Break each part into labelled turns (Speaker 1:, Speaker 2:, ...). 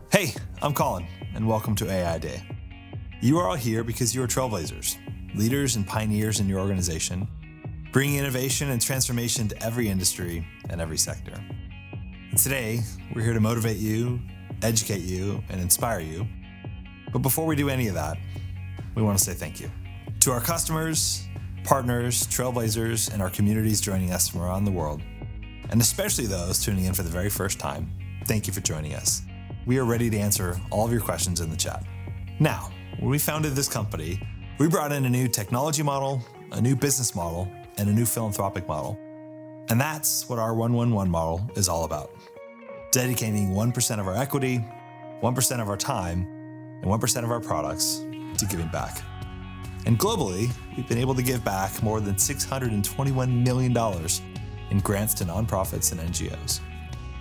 Speaker 1: Hey, I'm Colin, and welcome to AI Day. You are all here because you are trailblazers, leaders and pioneers in your organization, bringing innovation and transformation to every industry and every sector. And today, we're here to motivate you, educate you, and inspire you. But before we do any of that, we want to say thank you to our customers, partners, trailblazers, and our communities joining us from around the world, and especially those tuning in for the very first time. Thank you for joining us. We are ready to answer all of your questions in the chat. Now, when we founded this company, we brought in a new technology model, a new business model, and a new philanthropic model. And that's what our 111 model is all about. Dedicating 1% of our equity, 1% of our time, and 1% of our products to giving back. And globally, we've been able to give back more than $621 million in grants to nonprofits and NGOs.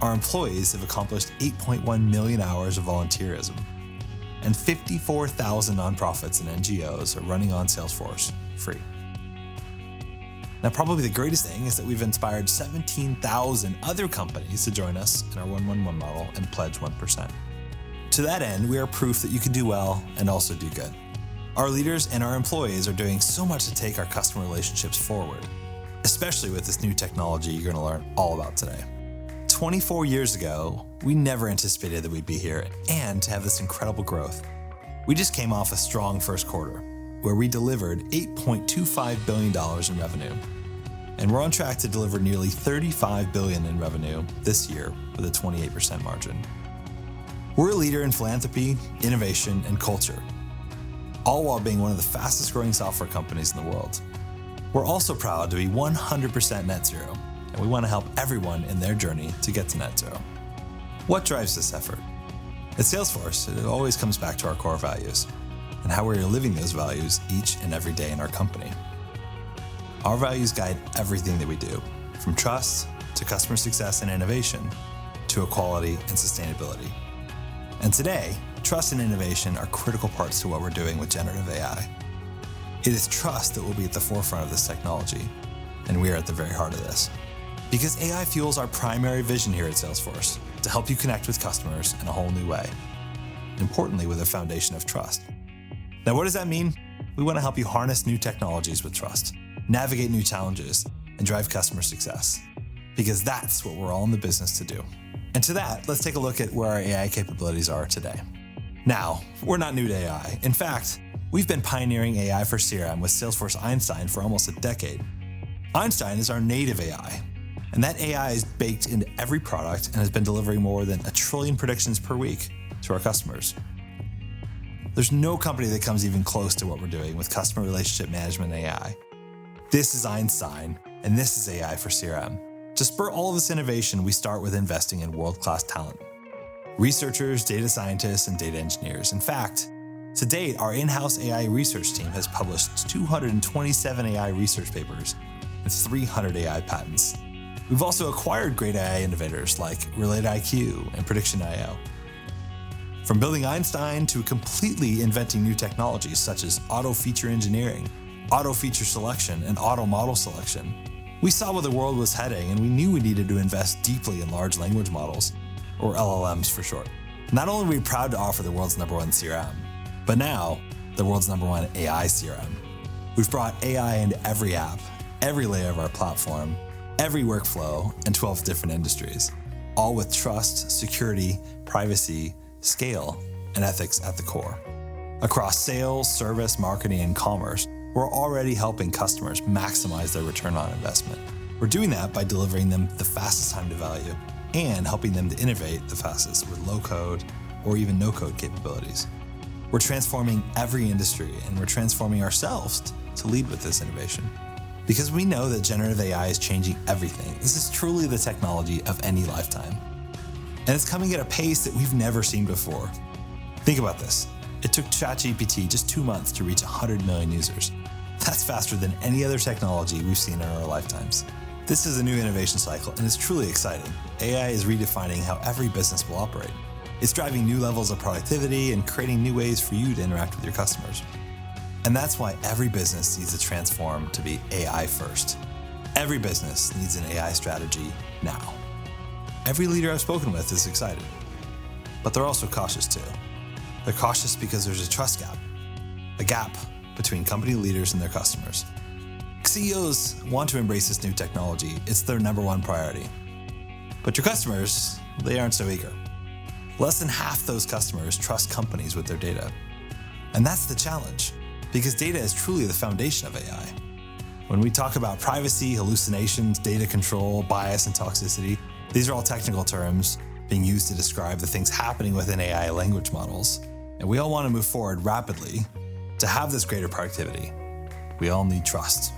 Speaker 1: Our employees have accomplished 8.1 million hours of volunteerism, and 54,000 nonprofits and NGOs are running on Salesforce free. Now, probably the greatest thing is that we've inspired 17,000 other companies to join us in our 111 model and pledge 1%. To that end, we are proof that you can do well and also do good. Our leaders and our employees are doing so much to take our customer relationships forward, especially with this new technology you're going to learn all about today. 24 years ago, we never anticipated that we'd be here and to have this incredible growth. We just came off a strong first quarter, where we delivered $8.25 billion in revenue. And we're on track to deliver nearly $35 billion in revenue this year with a 28% margin. We're a leader in philanthropy, innovation, and culture, all while being one of the fastest growing software companies in the world. We're also proud to be 100% net zero, and we want to help everyone in their journey to get to net zero. What drives this effort? At Salesforce, it always comes back to our core values and how we're living those values each and every day in our company. Our values guide everything that we do, from trust to customer success and innovation to equality and sustainability. And today, trust and innovation are critical parts to what we're doing with generative AI. It is trust that will be at the forefront of this technology, and we are at the very heart of this. Because AI fuels our primary vision here at Salesforce, to help you connect with customers in a whole new way. Importantly, with a foundation of trust. Now, what does that mean? We want to help you harness new technologies with trust, navigate new challenges, and drive customer success. Because that's what we're all in the business to do. And to that, let's take a look at where our AI capabilities are today. Now, we're not new to AI. In fact, we've been pioneering AI for CRM with Salesforce Einstein for almost a decade. Einstein is our native AI. And that AI is baked into every product and has been delivering more than 1 trillion predictions per week to our customers. There's no company that comes even close to what we're doing with customer relationship management AI. This is Einstein, and this is AI for CRM. To spur all of this innovation, we start with investing in world-class talent. Researchers, data scientists, and data engineers. In fact, to date, our in-house AI research team has published 227 AI research papers and 300 AI patents. We've also acquired great AI innovators like RelateIQ and Prediction.io. From building Einstein to completely inventing new technologies such as auto feature engineering, auto feature selection, and auto model selection, we saw where the world was heading and we knew we needed to invest deeply in large language models, or LLMs for short. Not only are we proud to offer the world's #1 CRM, but now the world's #1 AI CRM. We've brought AI into every app, every layer of our platform, every workflow, and 12 different industries, all with trust, security, privacy, scale, and ethics at the core. Across sales, service, marketing, and commerce, we're already helping customers maximize their return on investment. We're doing that by delivering them the fastest time to value and helping them to innovate the fastest with low-code or even no-code capabilities. We're transforming every industry, and we're transforming ourselves to lead with this innovation. Because we know that generative AI is changing everything. This is truly the technology of any lifetime. And it's coming at a pace that we've never seen before. Think about this. It took ChatGPT just 2 months to reach 100 million users. That's faster than any other technology we've seen in our lifetimes. This is a new innovation cycle, and it's truly exciting. AI is redefining how every business will operate. It's driving new levels of productivity and creating new ways for you to interact with your customers. And that's why every business needs to transform to be AI first. Every business needs an AI strategy now. Every leader I've spoken with is excited. but they're also cautious too. They're cautious because there's a trust gap, a gap between company leaders and their customers. CEOs want to embrace this new technology. It's their number one priority. But your customers, they aren't so eager. Less than half those customers trust companies with their data. And that's the challenge, because data is truly the foundation of AI. When we talk about privacy, hallucinations, data control, bias, and toxicity, these are all technical terms being used to describe the things happening within AI language models. And we all want to move forward rapidly to have this greater productivity. We all need trust.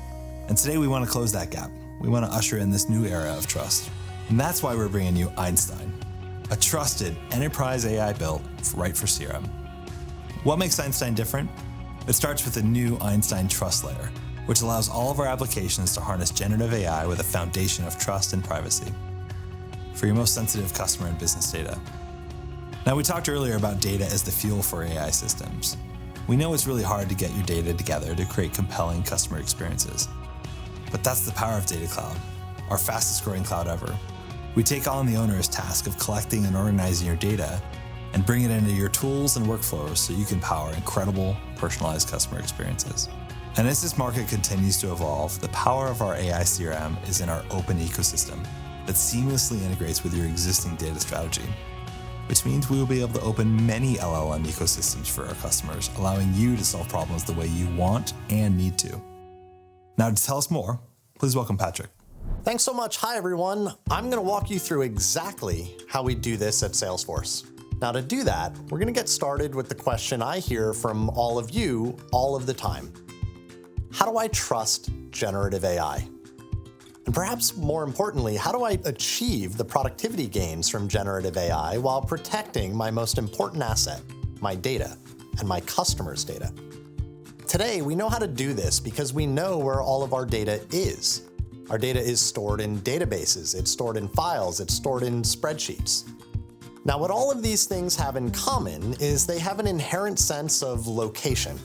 Speaker 1: And today we want to close that gap. We want to usher in this new era of trust. And that's why we're bringing you Einstein, a trusted enterprise AI built right for CRM. What makes Einstein different? It starts with a new Einstein trust layer, which allows all of our applications to harness generative AI with a foundation of trust and privacy for your most sensitive customer and business data. Now, we talked earlier about data as the fuel for AI systems. We know it's really hard to get your data together to create compelling customer experiences. But that's the power of Data Cloud, our fastest growing cloud ever. We take on the onerous task of collecting and organizing your data and bring it into your tools and workflows so you can power incredible, personalized customer experiences. And as this market continues to evolve, the power of our AI CRM is in our open ecosystem that seamlessly integrates with your existing data strategy, which means we will be able to open many LLM ecosystems for our customers, allowing you to solve problems the way you want and need to. Now, to tell us more, please welcome Patrick.
Speaker 2: Thanks so much. Hi, everyone. I'm going to walk you through exactly how we do this at Salesforce. Now, to do that, we're going to get started with the question I hear from all of you all of the time. How do I trust generative AI? And perhaps more importantly, how do I achieve the productivity gains from generative AI while protecting my most important asset, my data, and my customers' data? Today, we know how to do this because we know where all of our data is. Our data is stored in databases, it's stored in files, it's stored in spreadsheets. Now, what all of these things have in common is they have an inherent sense of location.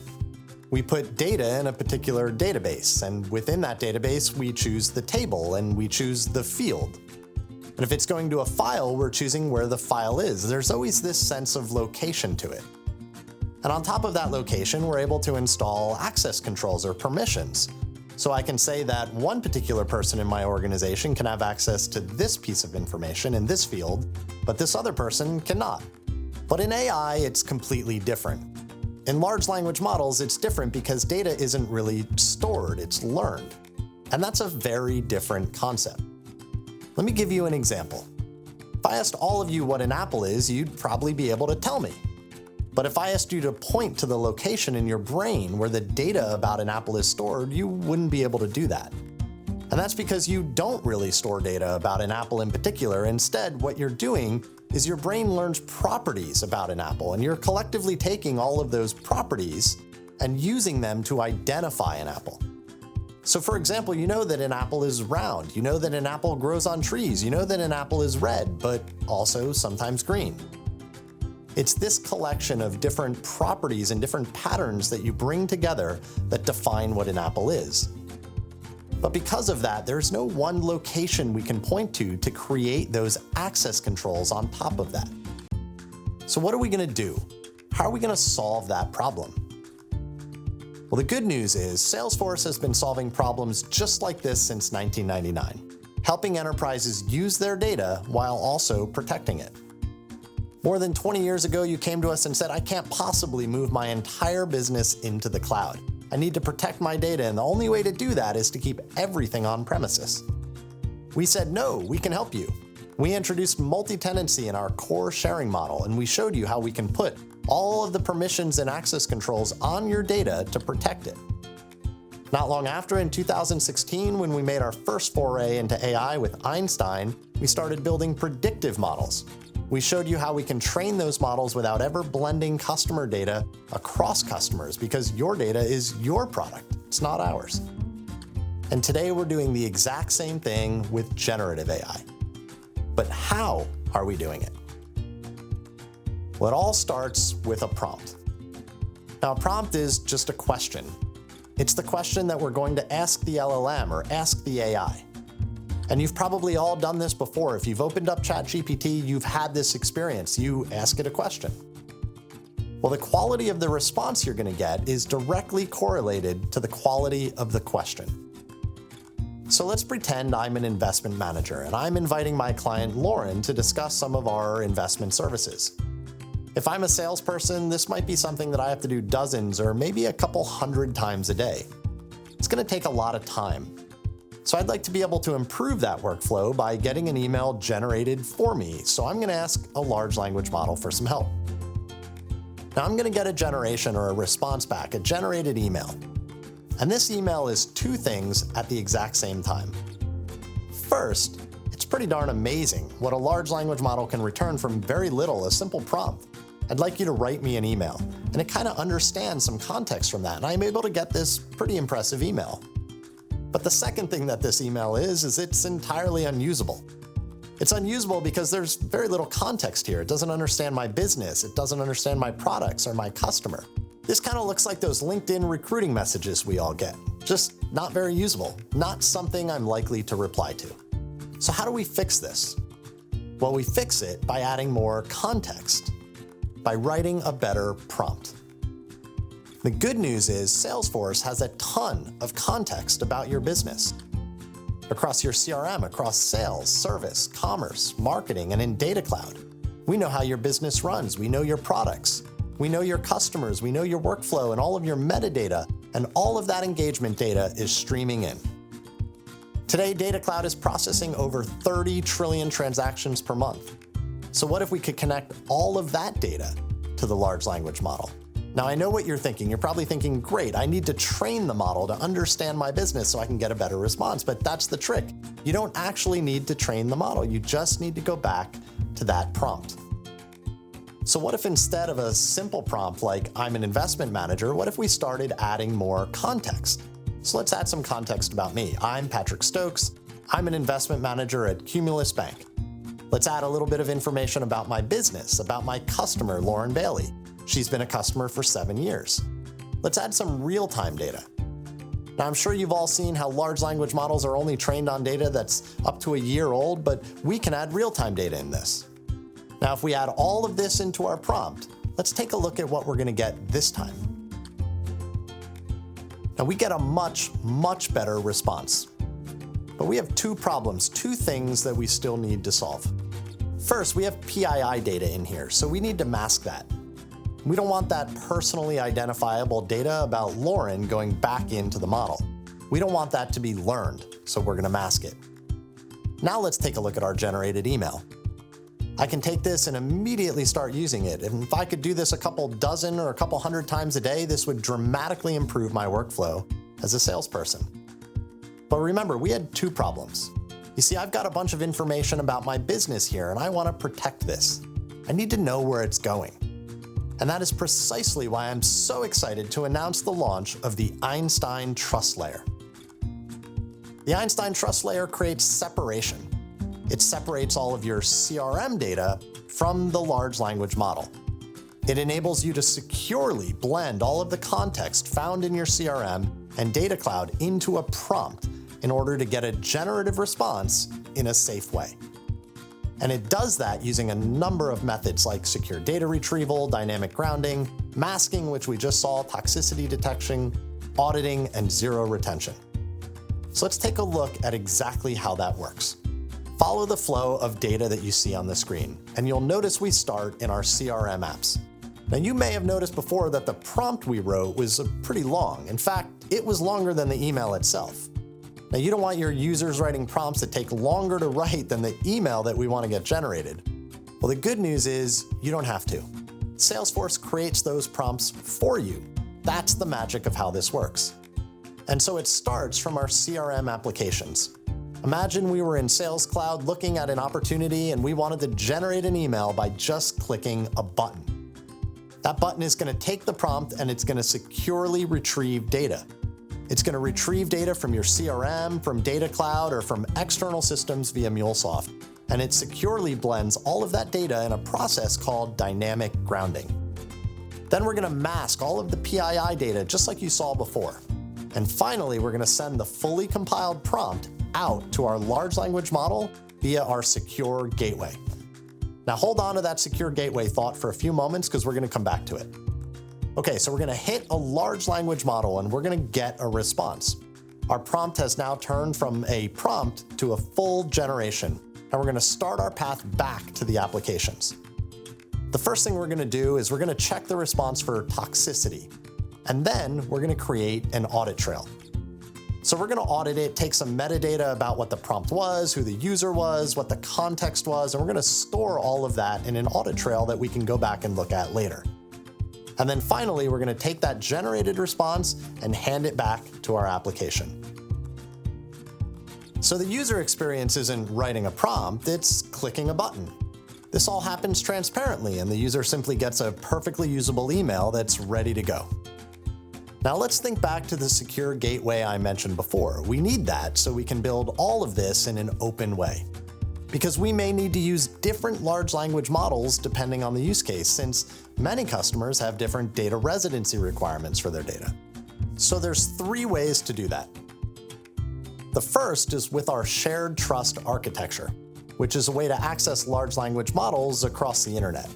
Speaker 2: We put data in a particular database, and within that database, we choose the table and we choose the field. And if it's going to a file, we're choosing where the file is. There's always this sense of location to it. And on top of that location, we're able to install access controls or permissions. So I can say that one particular person in my organization can have access to this piece of information in this field, but this other person cannot. But in AI, it's completely different. In large language models, it's different because data isn't really stored, it's learned. And that's a very different concept. Let me give you an example. If I asked all of you what an apple is, you'd probably be able to tell me. But if I asked you to point to the location in your brain where the data about an apple is stored, you wouldn't be able to do that. And that's because you don't really store data about an apple in particular. Instead, what you're doing is your brain learns properties about an apple, and you're collectively taking all of those properties and using them to identify an apple. So for example, you know that an apple is round, you know that an apple grows on trees, you know that an apple is red, but also sometimes green. It's this collection of different properties and different patterns that you bring together that define what an apple is. But because of that, there's no one location we can point to create those access controls on top of that. So what are we going to do? How are we going to solve that problem? Well, the good news is Salesforce has been solving problems just like this since 1999, helping enterprises use their data while also protecting it. More than 20 years ago, you came to us and said, I can't possibly move my entire business into the cloud. I need to protect my data, and the only way to do that is to keep everything on premises. We said, no, we can help you. We introduced multi-tenancy in our core sharing model, and we showed you how we can put all of the permissions and access controls on your data to protect it. Not long after, in 2016, when we made our first foray into AI with Einstein, we started building predictive models. We showed you how we can train those models without ever blending customer data across customers, because your data is your product, it's not ours. And today we're doing the exact same thing with generative AI. But how are we doing it? Well, it all starts with a prompt. Now, a prompt is just a question. It's the question that we're going to ask the LLM or ask the AI. And you've probably all done this before. If you've opened up ChatGPT, you've had this experience. You ask it a question. Well, the quality of the response you're going to get is directly correlated to the quality of the question. So let's pretend I'm an investment manager and I'm inviting my client Lauren to discuss some of our investment services. If I'm a salesperson, this might be something that I have to do dozens or maybe a couple hundred times a day. It's going to take a lot of time. So I'd like to be able to improve that workflow by getting an email generated for me. So I'm going to ask a large language model for some help. Now I'm going to get a generation or a response back, a generated email. And this email is two things at the exact same time. First, it's pretty darn amazing what a large language model can return from very little, a simple prompt. I'd like you to write me an email. And it kind of understands some context from that. And I'm able to get this pretty impressive email. But the second thing that this email is it's entirely unusable. It's unusable because there's very little context here. It doesn't understand my business. It doesn't understand my products or my customer. This kind of looks like those LinkedIn recruiting messages we all get. Just not very usable, not something I'm likely to reply to. So how do we fix this? Well, we fix it by adding more context, by writing a better prompt. The good news is Salesforce has a ton of context about your business. Across your CRM, across sales, service, commerce, marketing, and in Data Cloud. We know how your business runs. We know your products. We know your customers. We know your workflow and all of your metadata, and all of that engagement data is streaming in. Today, Data Cloud is processing over 30 trillion transactions per month. So what if we could connect all of that data to the large language model? Now, I know what you're thinking. You're probably thinking, great, I need to train the model to understand my business so I can get a better response. But that's the trick. You don't actually need to train the model. You just need to go back to that prompt. So what if instead of a simple prompt like, I'm an investment manager, what if we started adding more context? So let's add some context about me. I'm Patrick Stokes. I'm an investment manager at Cumulus Bank. Let's add a little bit of information about my business, about my customer, Lauren Bailey. She's been a customer for 7 years. Let's add some real-time data. Now, I'm sure you've all seen how large language models are only trained on data that's up to a year old, but we can add real-time data in this. Now, if we add all of this into our prompt, let's take a look at what we're going to get this time. Now, we get a much, much better response. But we have two problems, two things that we still need to solve. First, we have PII data in here, so we need to mask that. We don't want that personally identifiable data about Lauren going back into the model. We don't want that to be learned, so we're going to mask it. Now let's take a look at our generated email. I can take this and immediately start using it. And if I could do this a couple dozen or a couple hundred times a day, this would dramatically improve my workflow as a salesperson. But remember, we had two problems. You see, I've got a bunch of information about my business here, and I want to protect this. I need to know where it's going. And that is precisely why I'm so excited to announce the launch of the Einstein Trust Layer. The Einstein Trust Layer creates separation. It separates all of your CRM data from the large language model. It enables you to securely blend all of the context found in your CRM and Data Cloud into a prompt in order to get a generative response in a safe way. And it does that using a number of methods like secure data retrieval, dynamic grounding, masking, which we just saw, toxicity detection, auditing, and zero retention. So let's take a look at exactly how that works. Follow the flow of data that you see on the screen, and you'll notice we start in our CRM apps. Now, you may have noticed before that the prompt we wrote was pretty long. In fact, it was longer than the email itself. Now, you don't want your users writing prompts that take longer to write than the email that we want to get generated. Well, the good news is you don't have to. Salesforce creates those prompts for you. That's the magic of how this works. And so it starts from our CRM applications. Imagine we were in Sales Cloud looking at an opportunity and we wanted to generate an email by just clicking a button. That button is going to take the prompt and it's going to securely retrieve data. It's going to retrieve data from your CRM, from Data Cloud, or from external systems via MuleSoft. And it securely blends all of that data in a process called dynamic grounding. Then we're going to mask all of the PII data just like you saw before. And finally, we're going to send the fully compiled prompt out to our large language model via our secure gateway. Now hold on to that secure gateway thought for a few moments because we're going to come back to it. Okay, so we're going to hit a large language model and we're going to get a response. Our prompt has now turned from a prompt to a full generation, and we're going to start our path back to the applications. The first thing we're going to do is we're going to check the response for toxicity, and then we're going to create an audit trail. So we're going to audit it, take some metadata about what the prompt was, who the user was, what the context was, and we're going to store all of that in an audit trail that we can go back and look at later. And then finally, we're going to take that generated response and hand it back to our application. So the user experience isn't writing a prompt, it's clicking a button. This all happens transparently, and the user simply gets a perfectly usable email that's ready to go. Now let's think back to the secure gateway I mentioned before. We need that so we can build all of this in an open way. Because we may need to use different large language models depending on the use case, since many customers have different data residency requirements for their data. So there's 3 ways to do that. The first is with our shared trust architecture, which is a way to access large language models across the internet.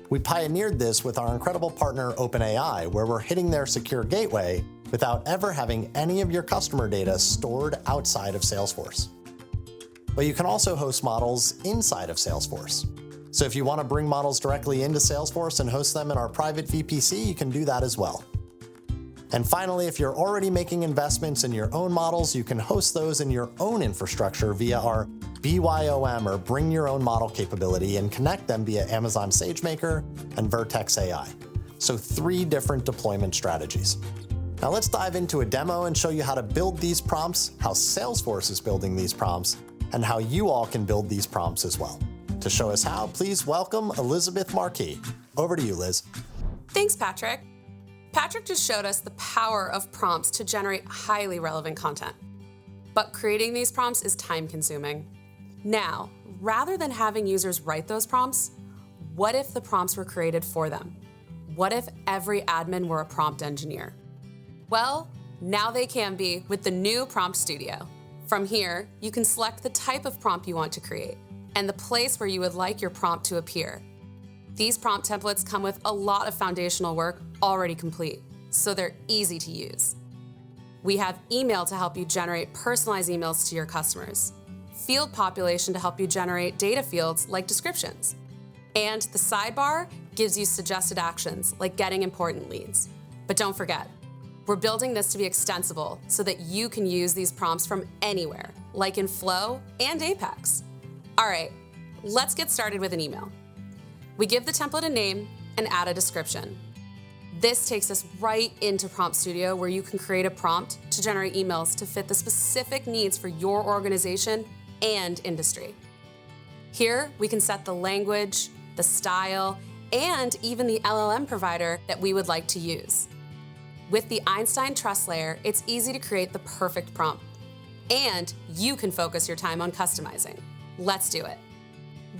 Speaker 2: We pioneered this with our incredible partner OpenAI, where we're hitting their secure gateway without ever having any of your customer data stored outside of Salesforce. But you can also host models inside of Salesforce. So if you want to bring models directly into Salesforce and host them in our private VPC, you can do that as well. And finally, if you're already making investments in your own models, you can host those in your own infrastructure via our BYOM or Bring Your Own Model capability and connect them via Amazon SageMaker and Vertex AI. So 3 different deployment strategies. Now let's dive into a demo and show you how to build these prompts, how Salesforce is building these prompts, and how you all can build these prompts as well. To show us how, please welcome Elizabeth Marquis. Over to you, Liz.
Speaker 3: Thanks, Patrick. Patrick just showed us the power of prompts to generate highly relevant content. But creating these prompts is time-consuming. Now, rather than having users write those prompts, what if the prompts were created for them? What if every admin were a prompt engineer? Well, now they can be with the new Prompt Studio. From here, you can select the type of prompt you want to create and the place where you would like your prompt to appear. These prompt templates come with a lot of foundational work already complete, so they're easy to use. We have email to help you generate personalized emails to your customers, field population to help you generate data fields like descriptions, and the sidebar gives you suggested actions like getting important leads. But don't forget, we're building this to be extensible so that you can use these prompts from anywhere, like in Flow and Apex. All right, let's get started with an email. We give the template a name and add a description. This takes us right into Prompt Studio, where you can create a prompt to generate emails to fit the specific needs for your organization and industry. Here, we can set the language, the style, and even the LLM provider that we would like to use. With the Einstein Trust Layer, it's easy to create the perfect prompt, and you can focus your time on customizing. Let's do it.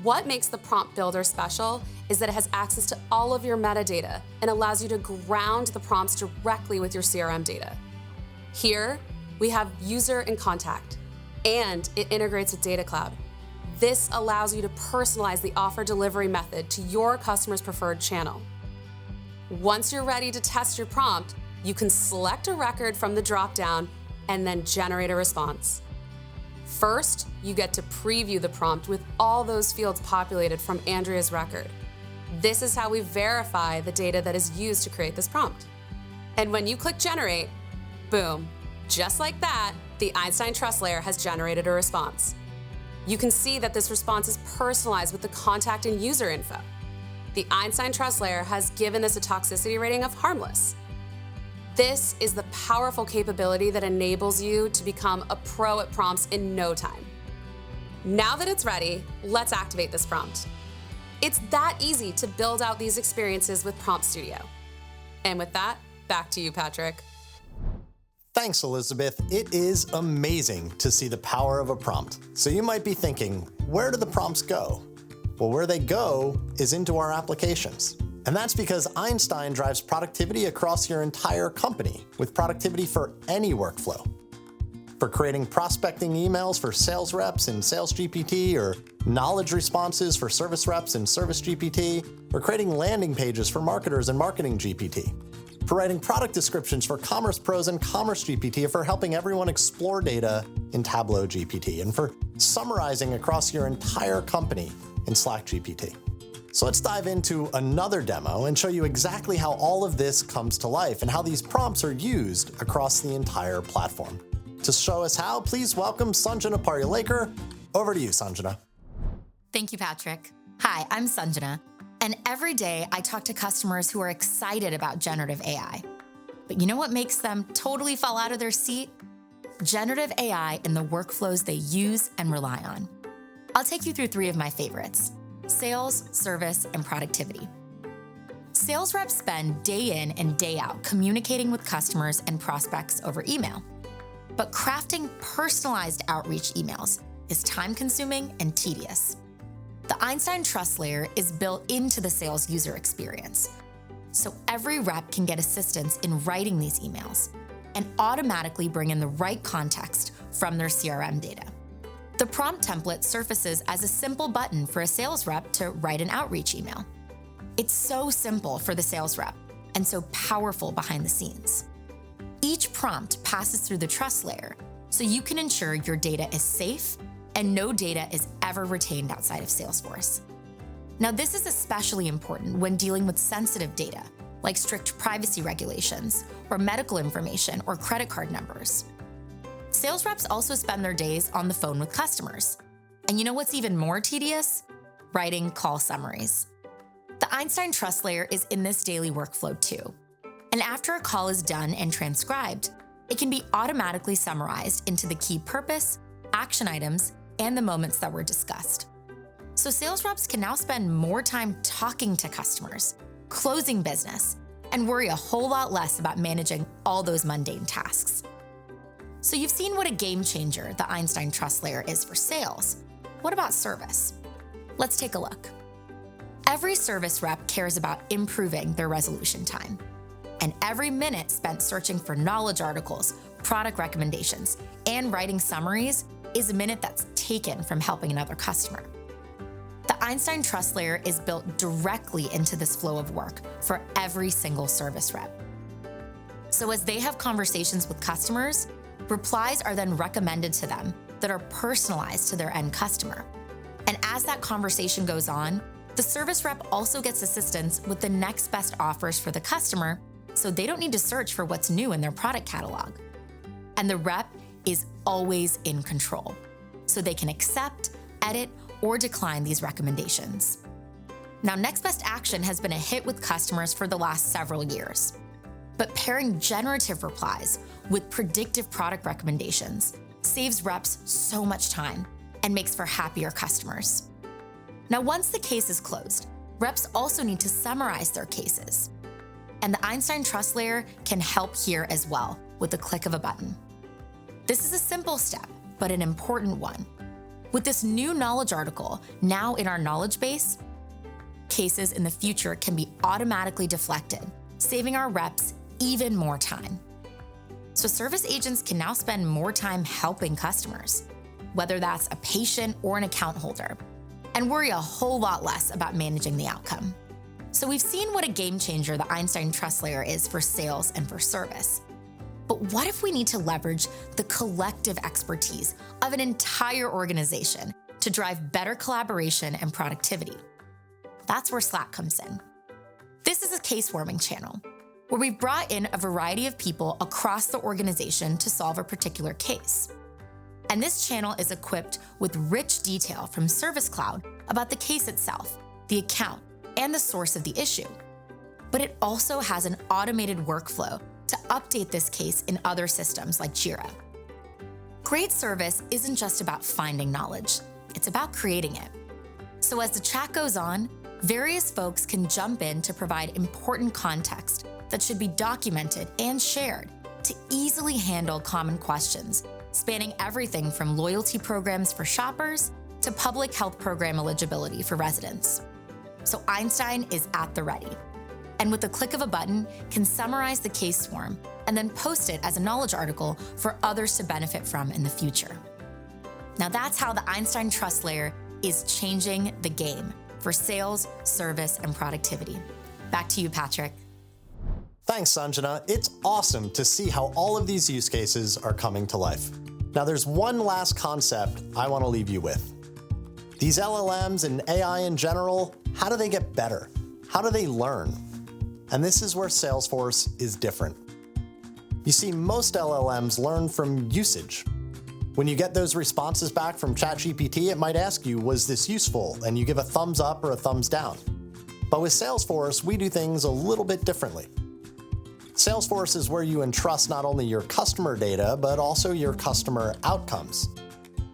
Speaker 3: What makes the Prompt Builder special is that it has access to all of your metadata and allows you to ground the prompts directly with your CRM data. Here, we have user and contact, and it integrates with Data Cloud. This allows you to personalize the offer delivery method to your customer's preferred channel. Once you're ready to test your prompt, you can select a record from the dropdown and then generate a response. First, you get to preview the prompt with all those fields populated from Andrea's record. This is how we verify the data that is used to create this prompt. And when you click Generate, boom, just like that, the Einstein Trust Layer has generated a response. You can see that this response is personalized with the contact and user info. The Einstein Trust Layer has given this a toxicity rating of harmless. This is the powerful capability that enables you to become a pro at prompts in no time. Now that it's ready, let's activate this prompt. It's that easy to build out these experiences with Prompt Studio. And with that, back to you, Patrick.
Speaker 2: Thanks, Elizabeth. It is amazing to see the power of a prompt. So you might be thinking, where do the prompts go? Well, where they go is into our applications. And that's because Einstein drives productivity across your entire company with productivity for any workflow. For creating prospecting emails for sales reps in Sales GPT, or knowledge responses for service reps in Service GPT, or creating landing pages for marketers in Marketing GPT. For writing product descriptions for Commerce Pros and Commerce GPT, or for helping everyone explore data in Tableau GPT, and for summarizing across your entire company in Slack GPT. So let's dive into another demo and show you exactly how all of this comes to life and how these prompts are used across the entire platform. To show us how, please welcome Sanjana Paryalekar. Over to you, Sanjana.
Speaker 4: Thank you, Patrick. Hi, I'm Sanjana, and every day I talk to customers who are excited about generative AI. But you know what makes them totally fall out of their seat? Generative AI in the workflows they use and rely on. I'll take you through 3 of my favorites: sales, service, and productivity. Sales reps spend day in and day out communicating with customers and prospects over email. But crafting personalized outreach emails is time-consuming and tedious. The Einstein Trust Layer is built into the sales user experience, so every rep can get assistance in writing these emails and automatically bring in the right context from their CRM data. The prompt template surfaces as a simple button for a sales rep to write an outreach email. It's so simple for the sales rep and so powerful behind the scenes. Each prompt passes through the trust layer, so you can ensure your data is safe and no data is ever retained outside of Salesforce. Now, this is especially important when dealing with sensitive data, like strict privacy regulations, or medical information, or credit card numbers. Sales reps also spend their days on the phone with customers. And you know what's even more tedious? Writing call summaries. The Einstein Trust Layer is in this daily workflow too. And after a call is done and transcribed, it can be automatically summarized into the key purpose, action items, and the moments that were discussed. So sales reps can now spend more time talking to customers, closing business, and worry a whole lot less about managing all those mundane tasks. So you've seen what a game changer the Einstein Trust Layer is for sales. What about service? Let's take a look. Every service rep cares about improving their resolution time. And every minute spent searching for knowledge articles, product recommendations, and writing summaries is a minute that's taken from helping another customer. The Einstein Trust Layer is built directly into this flow of work for every single service rep. So as they have conversations with customers, replies are then recommended to them that are personalized to their end customer. And as that conversation goes on, the service rep also gets assistance with the next best offers for the customer, so they don't need to search for what's new in their product catalog. And the rep is always in control, so they can accept, edit, or decline these recommendations. Now, Next Best Action has been a hit with customers for the last several years. But pairing generative replies with predictive product recommendations saves reps so much time and makes for happier customers. Now, once the case is closed, reps also need to summarize their cases. And the Einstein Trust Layer can help here as well with the click of a button. This is a simple step, but an important one. With this new knowledge article now in our knowledge base, cases in the future can be automatically deflected, saving our reps even more time. So service agents can now spend more time helping customers, whether that's a patient or an account holder, and worry a whole lot less about managing the outcome. So we've seen what a game changer the Einstein Trust Layer is for sales and for service. But what if we need to leverage the collective expertise of an entire organization to drive better collaboration and productivity? That's where Slack comes in. This is a case warming channel where we've brought in a variety of people across the organization to solve a particular case. And this channel is equipped with rich detail from Service Cloud about the case itself, the account, and the source of the issue. But it also has an automated workflow to update this case in other systems like Jira. Great service isn't just about finding knowledge, it's about creating it. So as the chat goes on, various folks can jump in to provide important context that should be documented and shared to easily handle common questions, spanning everything from loyalty programs for shoppers to public health program eligibility for residents. So Einstein is at the ready. and with the click of a button, can summarize the case swarm and then post it as a knowledge article for others to benefit from in the future. Now that's how the Einstein Trust Layer is changing the game for sales, service, and productivity. Back to you, Patrick.
Speaker 2: Thanks, Sanjana. It's awesome to see how all of these use cases are coming to life. Now, there's one last concept I want to leave you with. These LLMs and AI in general, how do they get better? How do they learn? And this is where Salesforce is different. You see, most LLMs learn from usage. When you get those responses back from ChatGPT, it might ask you, was this useful? And you give a thumbs up or a thumbs down. But with Salesforce, we do things a little bit differently. Salesforce is where you entrust not only your customer data, but also your customer outcomes.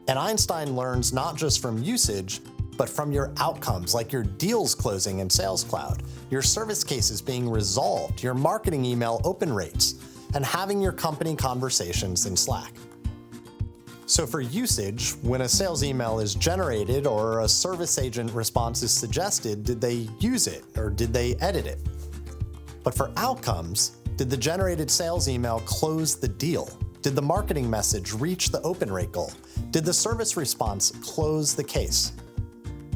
Speaker 2: And Einstein learns not just from usage, but from your outcomes, like your deals closing in Sales Cloud, your service cases being resolved, your marketing email open rates, and having your company conversations in Slack. So for usage, when a sales email is generated or a service agent response is suggested, did they use it or did they edit it? But for outcomes, did the generated sales email close the deal? Did the marketing message reach the open rate goal? Did the service response close the case?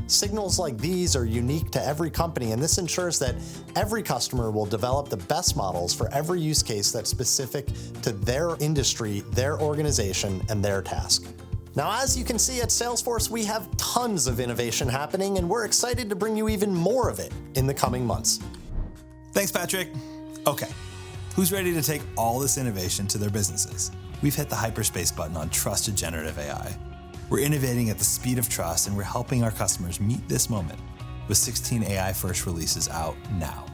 Speaker 2: Signals like these are unique to every company, and this ensures that every customer will develop the best models for every use case that's specific to their industry, their organization, and their task. Now, as you can see at Salesforce, we have tons of innovation happening, and we're excited to bring you even more of it in the coming months.
Speaker 1: Thanks, Patrick. Okay, who's ready to take all this innovation to their businesses? We've hit the hyperspace button on trusted generative AI. We're innovating at the speed of trust, and we're helping our customers meet this moment with 16 AI-first releases out now.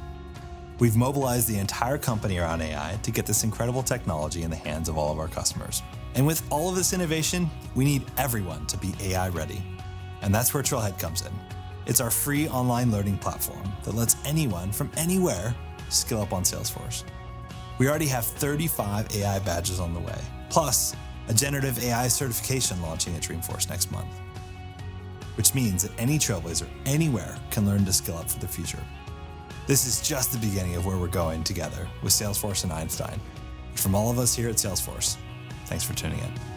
Speaker 1: We've mobilized the entire company around AI to get this incredible technology in the hands of all of our customers. And with all of this innovation, we need everyone to be AI ready. And that's where Trailhead comes in. It's our free online learning platform that lets anyone from anywhere skill up on Salesforce. We already have 35 AI badges on the way, plus a generative AI certification launching at Dreamforce next month, which means that any Trailblazer anywhere can learn to skill up for the future. This is just the beginning of where we're going together with Salesforce and Einstein. From all of us here at Salesforce, thanks for tuning in.